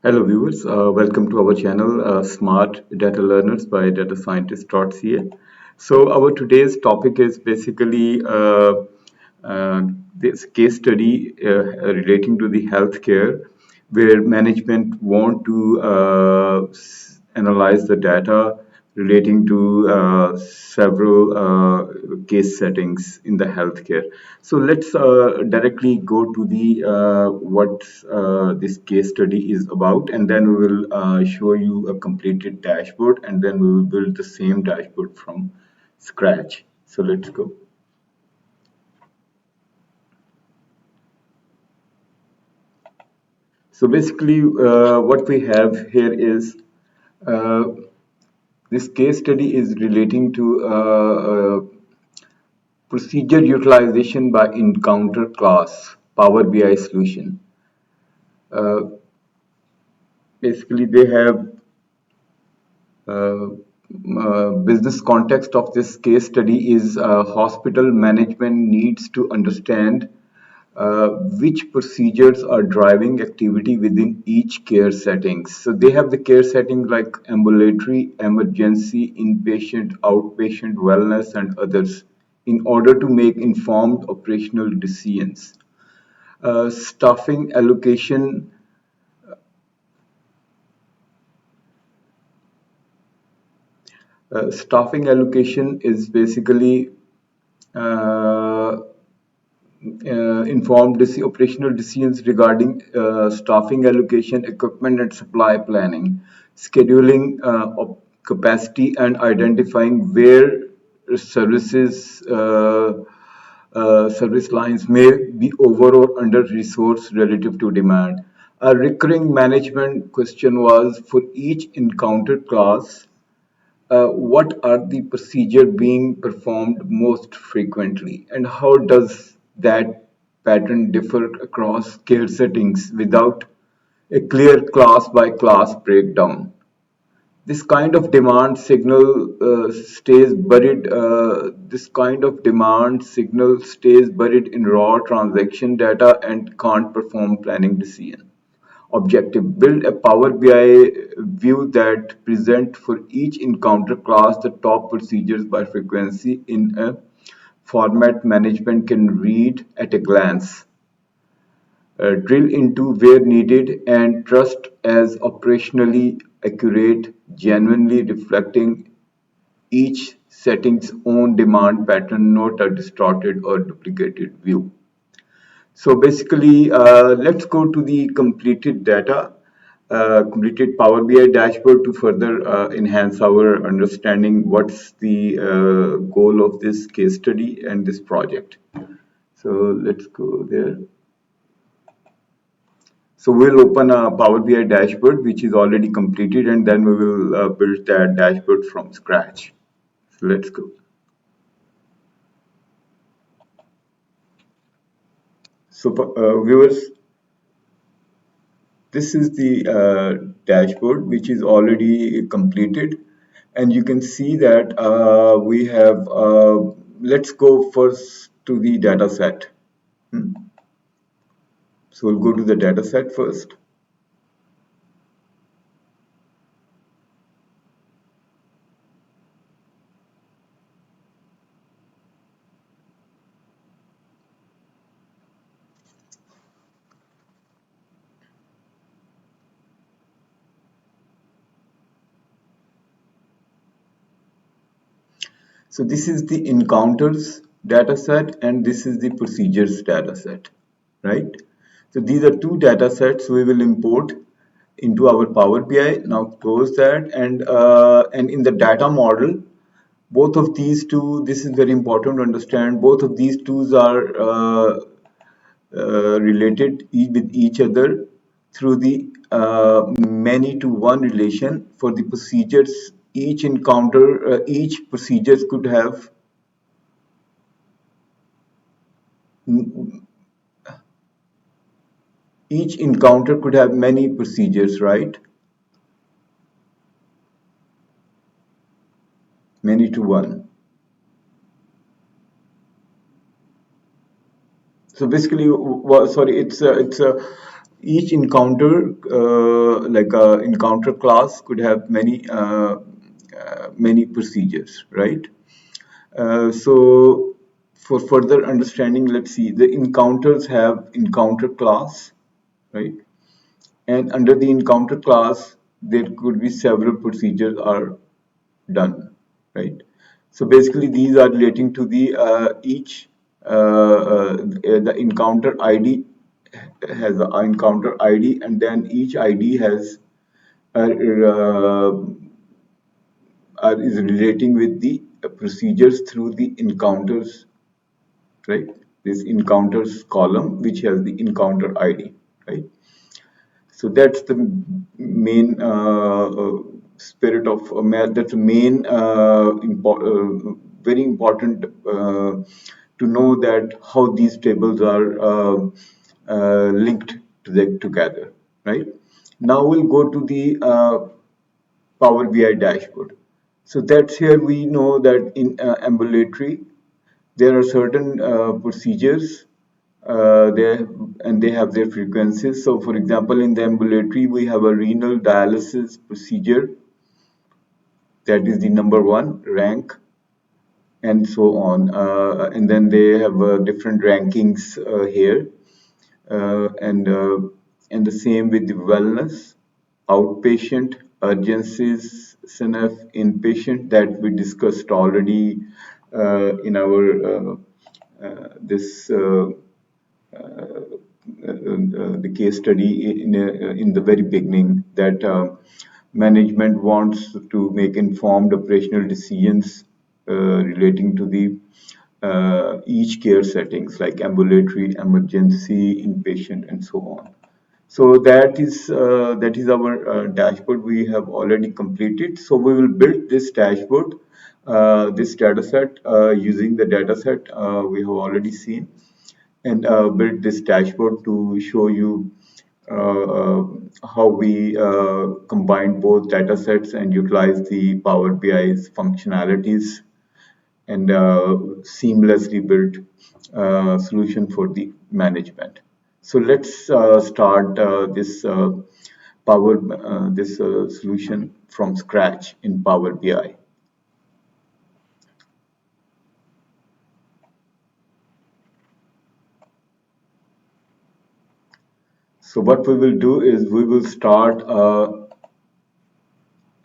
Hello viewers, welcome to our channel Smart Data Learners by datascientist.ca. So our today's topic is basically this case study relating to the healthcare where management want to analyze the data relating to several case settings in the healthcare. So let's directly go to the what this case study is about, and then we will show you a completed dashboard, and then we will build the same dashboard from scratch. So let's go. So basically, what we have here is uh, this case study is relating to procedure utilization by encounter class Power BI solution. Uh, Basically, they have uh, business context of this case study is hospital management needs to understand which procedures are driving activity within each care settings. So they have the care settings like ambulatory, emergency, inpatient, outpatient, wellness, and others in order to make informed operational decisions. Staffing allocation Staffing allocation is basically uh, informed operational decisions regarding staffing allocation, equipment and supply planning, scheduling capacity, and identifying where services service lines may be over or under resourced relative to demand. A recurring management question was for each encountered class, what are the procedure being performed most frequently, and how does that pattern differ across care settings without a clear class by class breakdown? This kind of demand signal stays buried. This kind of demand signal stays buried in raw transaction data and can't perform planning decision. Objective: build a Power BI view that present for each encounter class the top procedures by frequency in a format management can read at a glance. Drill into where needed and trust as operationally accurate, genuinely reflecting each setting's own demand pattern, not a distorted or duplicated view. So basically, let's go to the completed data, completed Power BI dashboard to further enhance our understanding what's the goal of this case study and this project. So let's go there. So we'll open a Power BI dashboard, which is already completed, and then we will build that dashboard from scratch. So let's go. So viewers, this is the dashboard which is already completed, and you can see that we have, let's go first to the data set. Hmm. So we'll go to the data set first. So this is the encounters data set and this is the procedures data set, right? So these are two data sets we will import into our Power BI. Now close that, and in the data model, both of these two, this is very important to understand, both of these tools are related with each other through the many to one relation for the procedures. Each encounter, each procedures could have each encounter could have many procedures, right? Many to one. So basically, sorry, it's a each encounter, like a encounter class, could have many procedures, right? So for further understanding, let's see, the encounters have encounter class, right? And under the encounter class, there could be several procedures are done, right? So basically, these are relating to the each the encounter ID has an encounter ID, and then each ID has uh, is relating with the procedures through the encounters, right? This encounters column, which has the encounter ID, right? So that's the main spirit of math. That's the main very important to know that how these tables are linked together, right? Now we'll go to the Power BI dashboard. So that's here we know that in ambulatory there are certain procedures there and they have their frequencies. So for example, in the ambulatory, we have a renal dialysis procedure that is the number one rank and so on. And then they have different rankings here. And and the same with the wellness, outpatient, urgencies, SNF, inpatient that we discussed already in our this the case study in the very beginning that management wants to make informed operational decisions relating to the each care settings like ambulatory, emergency, inpatient, and so on. So that is our dashboard we have already completed. So we will build this dashboard, this data set using the data set we have already seen and build this dashboard to show you how we combine both data sets and utilize the Power BI's functionalities and seamlessly build solution for the management. So let's start this solution from scratch in Power BI. So what we will do is we will start a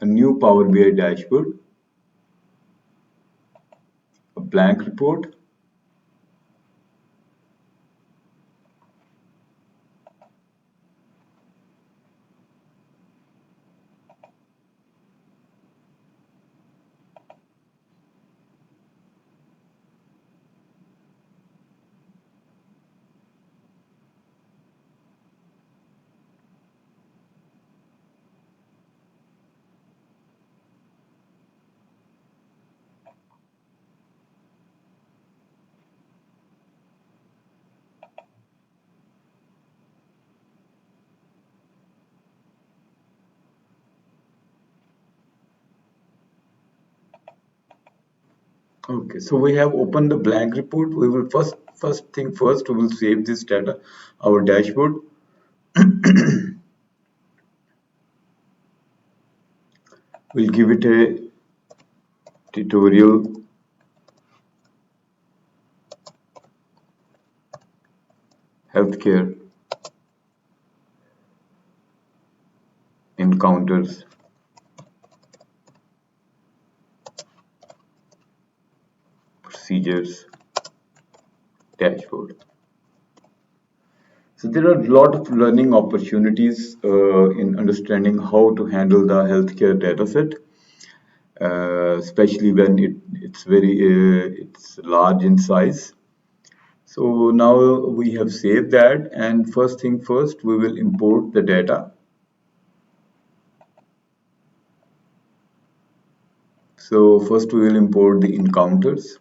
new Power BI dashboard, a blank report. Okay, so we have opened the blank report. We will first thing first, we will save this data, our dashboard. We'll give it a tutorial healthcare encounters procedures dashboard. So there are a lot of learning opportunities in understanding how to handle the healthcare dataset, especially when it's large in size. So now we have saved that, and first thing first, we will import the data. So first we will import the encounters.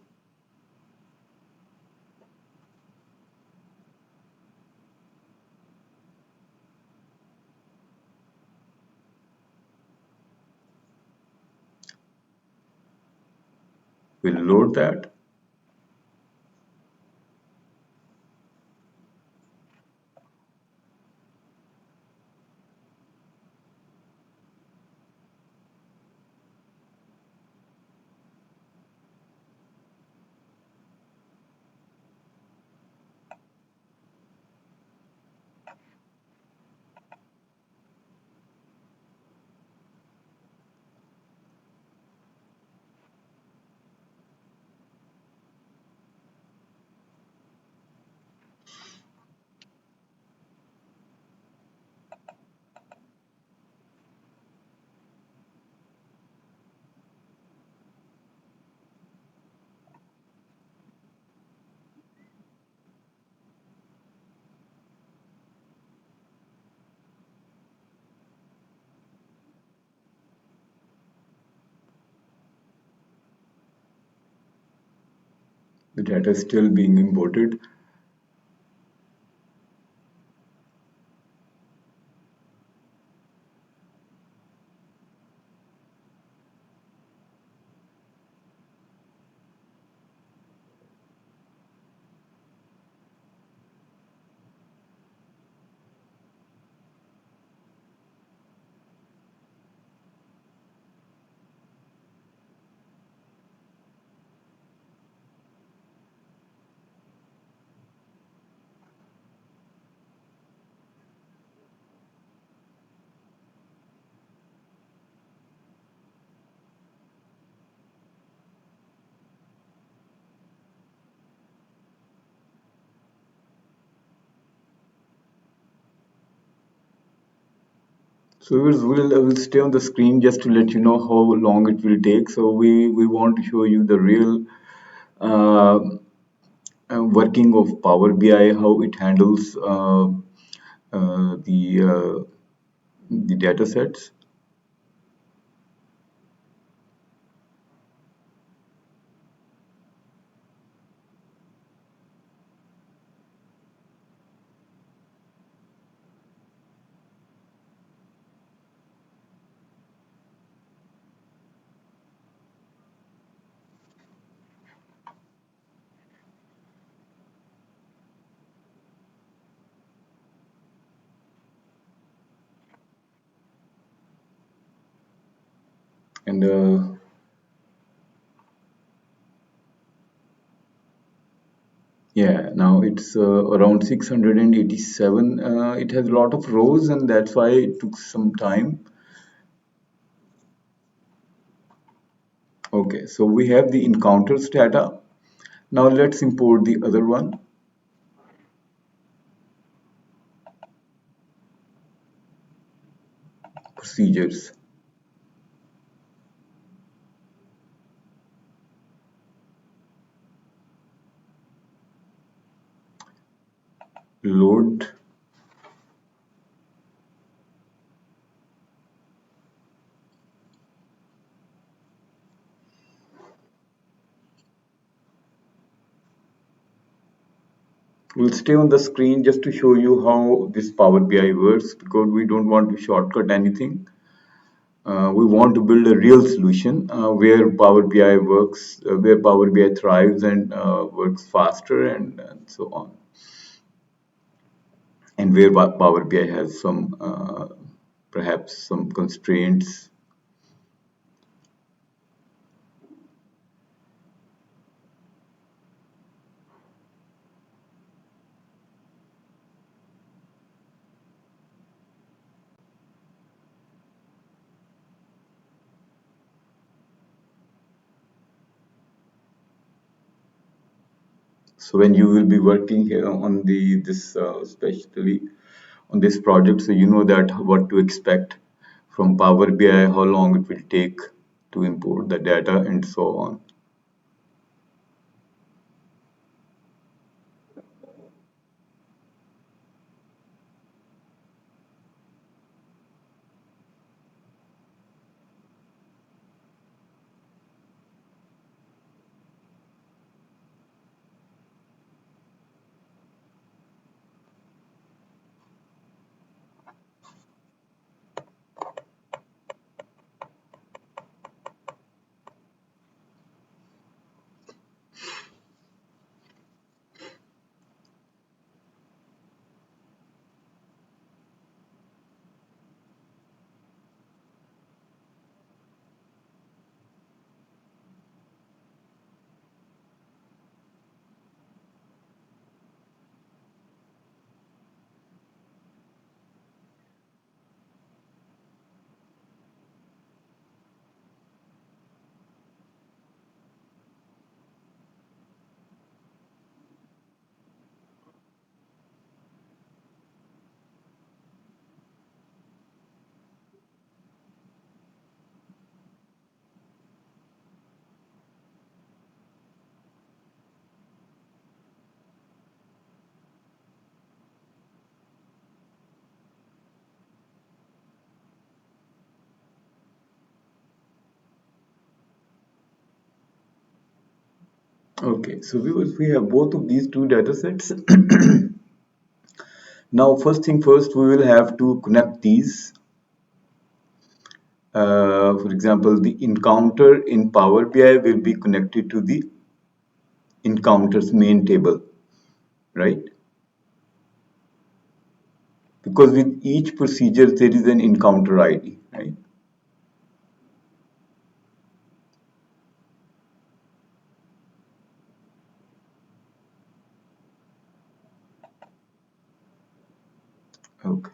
We'll load that. The data is still being imported. So viewers, will stay on the screen just to let you know how long it will take. So we want to show you the real uh, working of Power BI, how it handles uh, the uh, the data sets. And yeah, now it's around 687. It has a lot of rows, and that's why it took some time. Okay, so we have the encounters data. Now let's import the other one, procedures. Load. We'll stay on the screen just to show you how this Power BI works because we don't want to shortcut anything. We want to build a real solution where Power BI works, where Power BI thrives and works faster and so on, and where Power BI has some perhaps some constraints. So when you will be working here on the this especially on this project, so you know that what to expect from Power BI, how long it will take to import the data, and so on. Okay, so we have both of these two data sets. Now, first thing first, we will have to connect these. For example, the encounter in Power BI will be connected to the encounters main table, right? Because with each procedure, there is an encounter ID, right? Okay.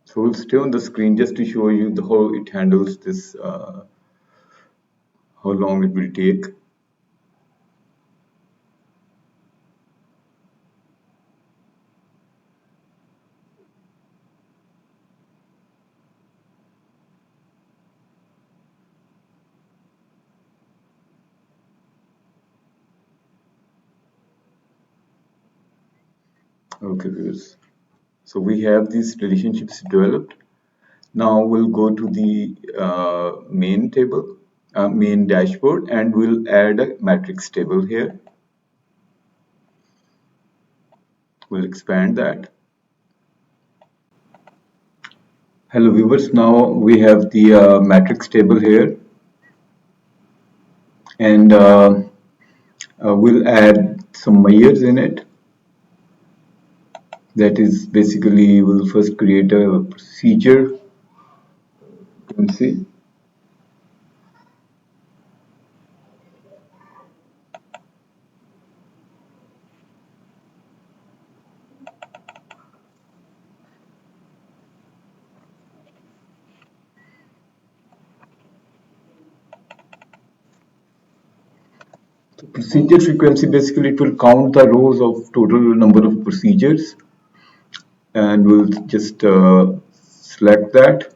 So we'll stay on the screen just to show you how it handles this, how long it will take. Okay, viewers. So we have these relationships developed. Now we'll go to the main table, main dashboard, and we'll add a matrix table here. We'll expand that. Hello viewers, now we have the matrix table here, and we'll add some measures in it. That is basically, we'll first create a procedure. You can see. So procedure frequency, basically it will count the rows of total number of procedures, and we'll just select that.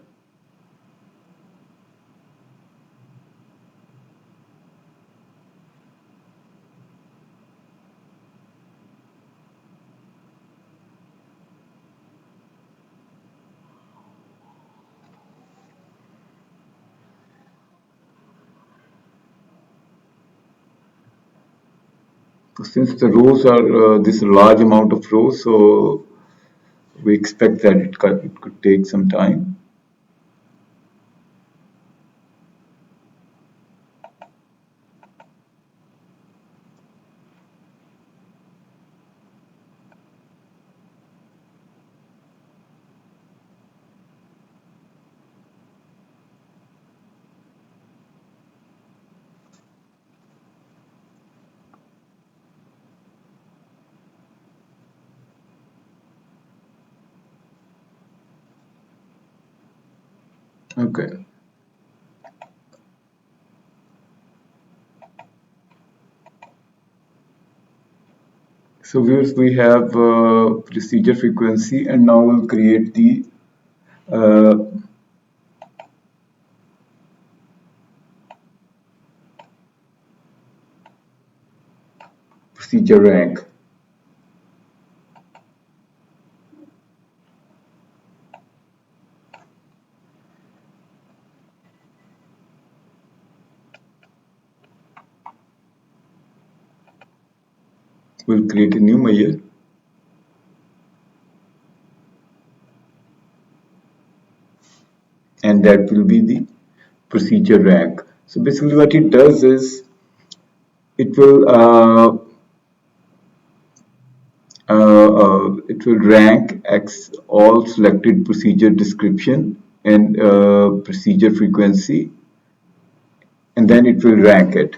Since the rows are this large amount of rows, so we expect that it could take some time. Okay. So we have procedure frequency, and now we'll create the uh, procedure rank. We'll create a new measure, and that will be the procedure rank. So basically what it does is it will it will rank X all selected procedure description and procedure frequency, and then it will rank it.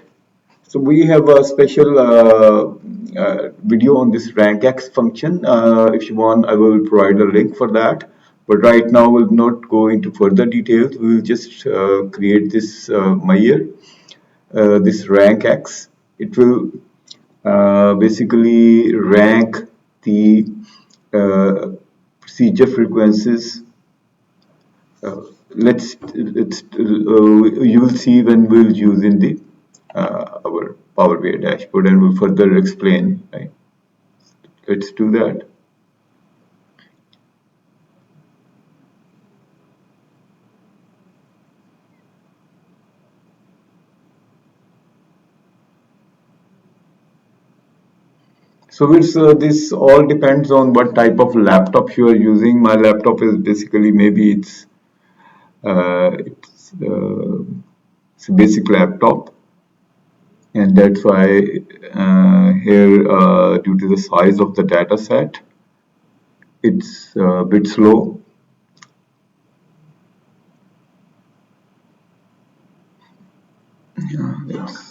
So we have a special video on this rank X function. If you want, I will provide a link for that. But right now, we'll not go into further details. We will just create this measure, this rank X. It will basically rank the uh, procedure frequencies. You will see when we'll use in the our Power BI dashboard, and we'll further explain. Right? Let's do that. So this all depends on what type of laptop you are using. My laptop is basically maybe it's a basic laptop, and that's why here due to the size of the data set, it's a bit slow.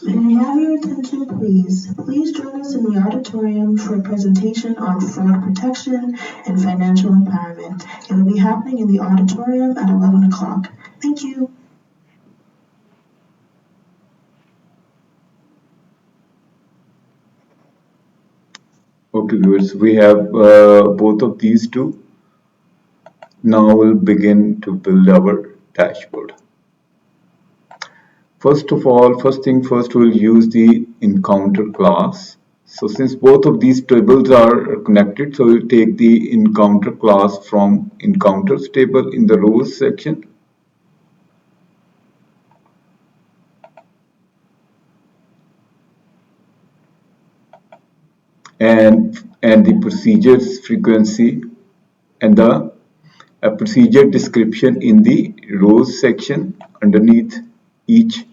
May I have your attention, please? Please join us in the auditorium for a presentation on fraud protection and financial empowerment. It will be happening in the auditorium at 11 o'clock. Thank you. Okay, viewers, we have both of these two. Now we'll begin to build our dashboard. First of all, first thing first, we'll use the encounter class. So since both of these tables are connected, so we'll take the encounter class from encounters table in the rows section. And the procedures frequency and the procedure description in the rows section underneath each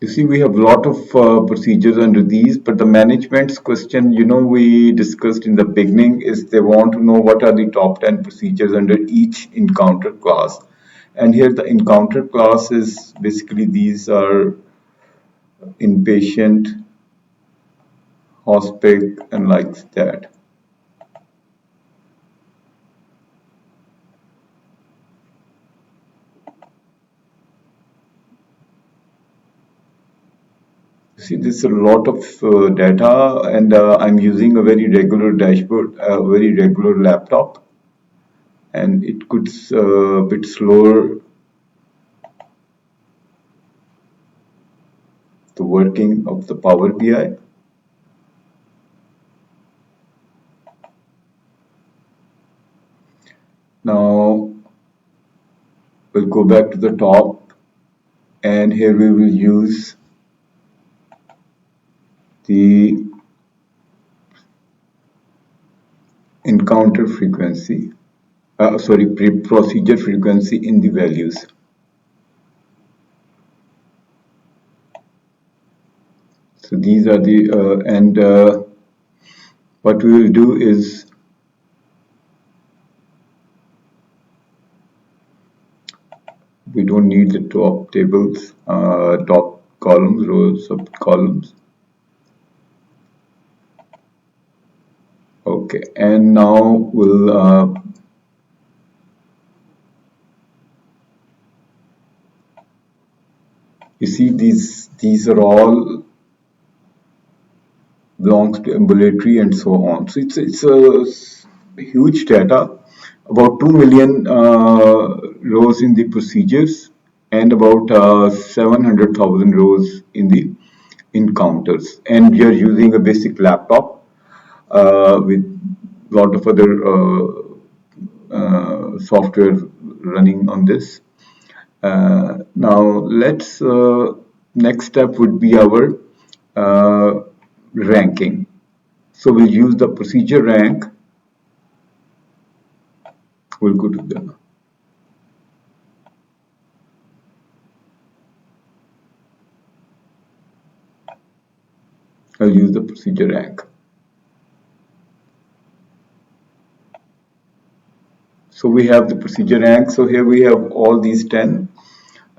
you see, we have a lot of procedures under these, but the management's question, we discussed in the beginning is they want to know what are the top 10 procedures under each encounter class. And here the encounter class is basically these are inpatient, hospic, and like that. See, this is a lot of data, and I'm using a very regular dashboard, a very regular laptop, and it could a bit slower the working of the Power BI. Now we'll go back to the top, and here we will use the encounter frequency, procedure frequency in the values. So these are the, what we will do is we don't need the top tables, top columns, rows, sub columns. Okay, and now we'll you see these are all belongs to ambulatory and so on. So it's a huge data, about 2 million rows in the procedures and about 700,000 rows in the encounters. And we are using a basic laptop with a lot of other software running on this. Now let's next step would be our ranking. So we'll use the procedure rank. We'll go to the I'll use the procedure rank. So we have the procedure rank. So here we have all these 10.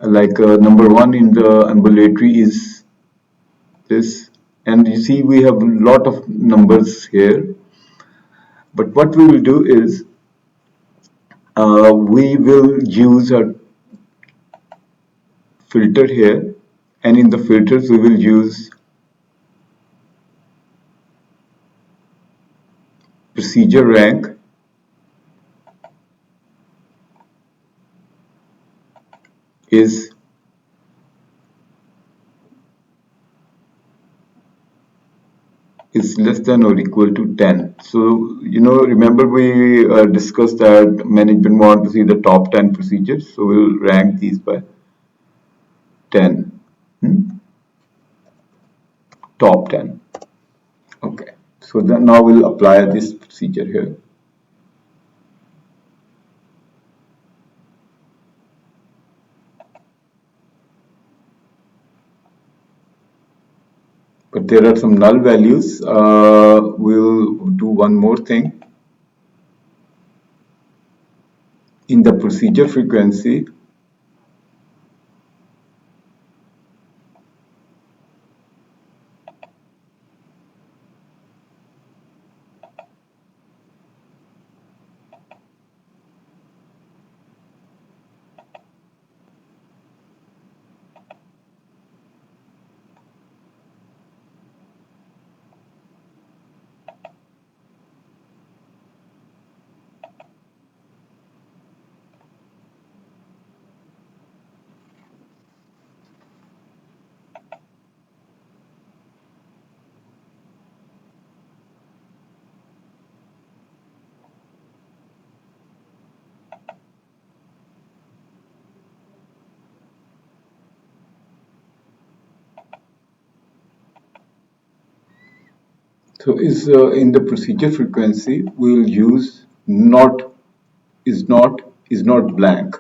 Like number 1 in the ambulatory is this. And you see we have a lot of numbers here, but what we will do is we will use a filter here, and in the filters we will use procedure rank is less than or equal to 10. So, remember we discussed that management want to see the top 10 procedures. So we'll rank these by 10. Hmm? Top 10. Okay. So then now we'll apply this procedure here. But there are some null values. We'll do one more thing. In the procedure frequency, so is in the procedure frequency, we'll use not is not is not blank,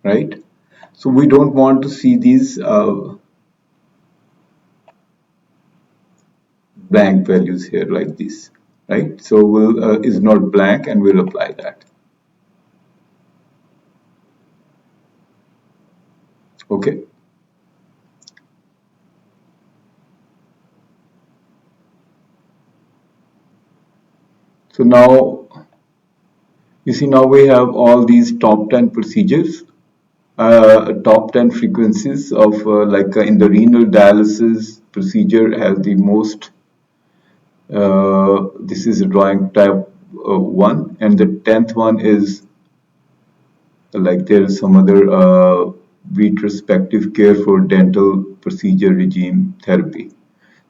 right? So we don't want to see these blank values here like this, right? So we'll is not blank, and we'll apply that. Okay. So now you see now we have all these top 10 procedures, top 10 frequencies of in the renal dialysis procedure has the most. This is drawing type 1, and the 10th one is like there is some other retrospective care for dental procedure regime therapy.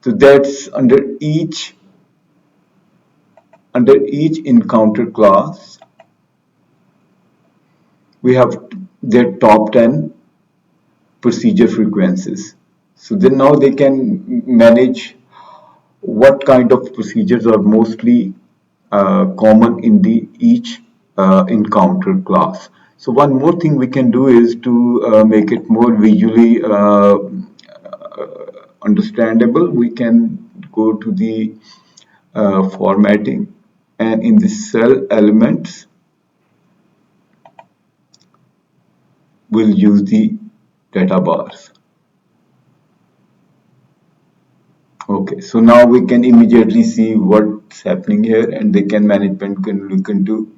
So that's under each encounter class we have their top 10 procedure frequencies. So then now they can manage what kind of procedures are mostly common in the each encounter class. So one more thing we can do is to make it more visually understandable. We can go to the formatting, and in the cell elements we'll use the data bars. Okay, so now we can immediately see what's happening here, and they can management can look into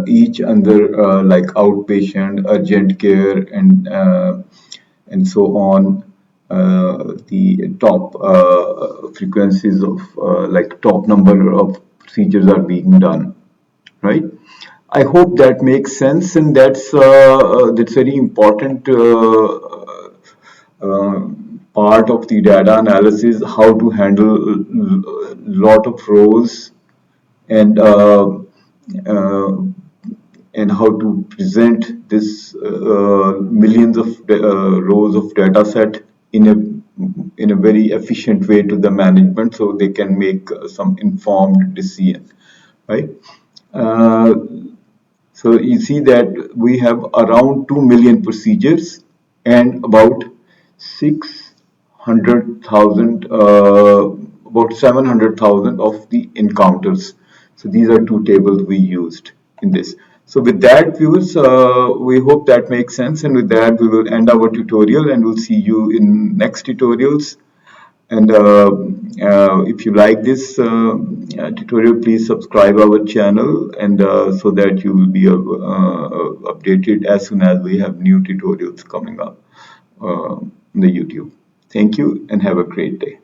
each under like outpatient, urgent care, and so on. The top frequencies of like top number of procedures are being done, right? I hope that makes sense, and that's very important part of the data analysis. How to handle a lot of rows, and uh, and how to present this millions of rows of data set in a very efficient way to the management, so they can make some informed decision, right? Uh, so you see that we have around 2 million procedures and about 600,000, about 700,000 of the encounters. So these are two tables we used in this. So with that, viewers, we hope that makes sense. And with that, we will end our tutorial, and we'll see you in next tutorials. And if you like this tutorial, please subscribe our channel, and so that you will be updated as soon as we have new tutorials coming up on the YouTube. Thank you and have a great day.